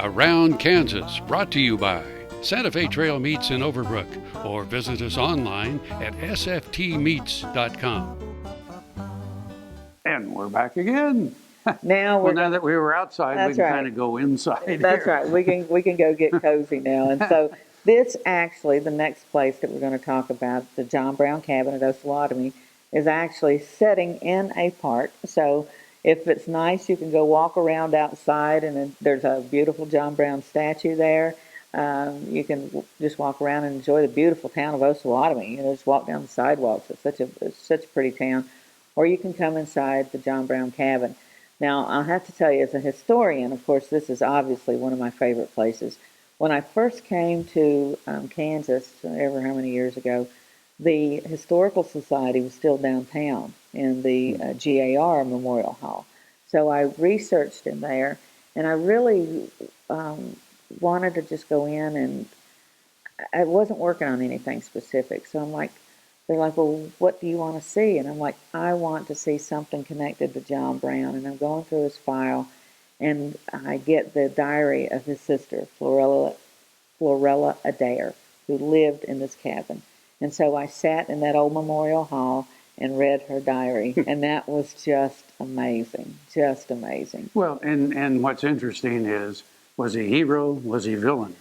Around Kansas, brought to you by Santa Fe Trail Meats in Overbrook, or visit us online at sftmeats.com. And we're back again. Now that we were outside, we can kind of go inside. That's right. We can go get cozy now. And so this actually, the next place that we're going to talk about, the John Brown Cabin at Osawatomie, is actually setting in a park. So if it's nice, you can go walk around outside, and there's a beautiful John Brown statue there. You can just walk around and enjoy the beautiful town of Osawatomie. Just walk down the sidewalks. It's such a pretty town. Or you can come inside the John Brown Cabin. Now, I'll have to tell you, as a historian, of course, this is obviously one of my favorite places. When I first came to Kansas, ever how many years ago, the Historical Society was still downtown in the G.A.R. Memorial Hall. So I researched in there, and I really wanted to just go in, and I wasn't working on anything specific. So they're like, well, what do you want to see? And I'm like, I want to see something connected to John Brown. And I'm going through his file, and I get the diary of his sister, Florella Adair, who lived in this cabin. And so I sat in that old memorial hall and read her diary, and that was just amazing, just amazing. Well, and what's interesting is, was he hero? Was he villain?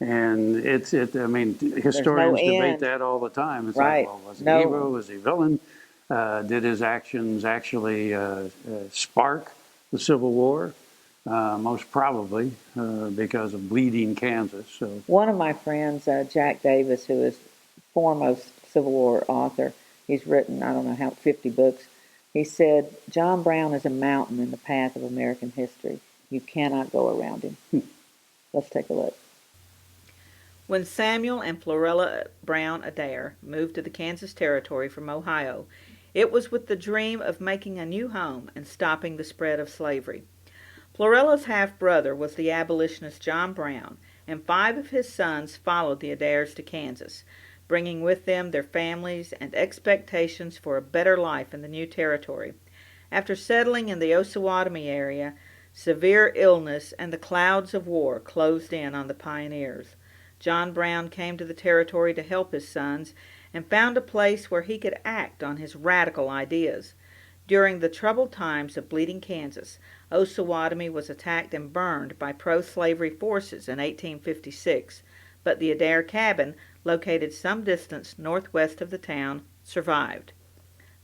And I mean, historians debate that all the time. It's right. like, well, was he hero? Was he villain? Did his actions actually spark the Civil War? Most probably, because of bleeding Kansas. So one of my friends, Jack Davis, who is foremost Civil War author, he's written, I don't know how, 50 books. He said, John Brown is a mountain in the path of American history. You cannot go around him. Let's take a look. When Samuel and Florella Brown Adair moved to the Kansas Territory from Ohio, it was with the dream of making a new home and stopping the spread of slavery. Florella's half-brother was the abolitionist John Brown, and 5 of his sons followed the Adairs to Kansas, bringing with them their families and expectations for a better life in the new territory. After settling in the Osawatomie area, severe illness and the clouds of war closed in on the pioneers. John Brown came to the territory to help his sons and found a place where he could act on his radical ideas. During the troubled times of Bleeding Kansas, Osawatomie was attacked and burned by pro-slavery forces in 1856, but the Adair cabin, located some distance northwest of the town, survived.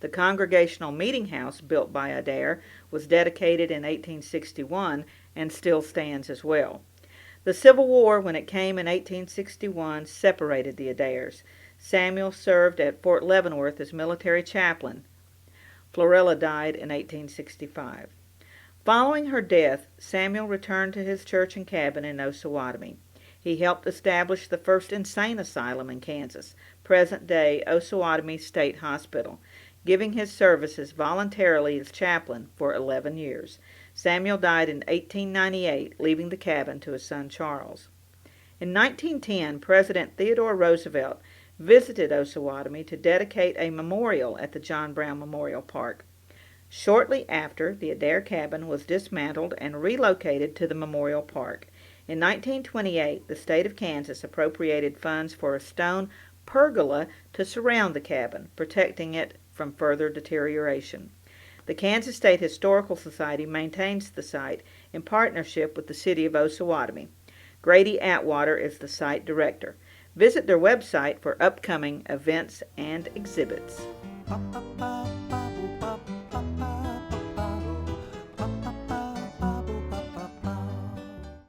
The Congregational Meeting House, built by Adair, was dedicated in 1861 and still stands as well. The Civil War, when it came in 1861, separated the Adairs. Samuel served at Fort Leavenworth as military chaplain. Florella died in 1865. Following her death, Samuel returned to his church and cabin in Osawatomie. He helped establish the first insane asylum in Kansas, present-day Osawatomie State Hospital, giving his services voluntarily as chaplain for 11 years. Samuel died in 1898, leaving the cabin to his son Charles. In 1910, President Theodore Roosevelt visited Osawatomie to dedicate a memorial at the John Brown Memorial Park. Shortly after, the Adair cabin was dismantled and relocated to the memorial park. In 1928, the state of Kansas appropriated funds for a stone pergola to surround the cabin, protecting it from further deterioration. The Kansas State Historical Society maintains the site in partnership with the city of Osawatomie. Grady Atwater is the site director. Visit their website for upcoming events and exhibits.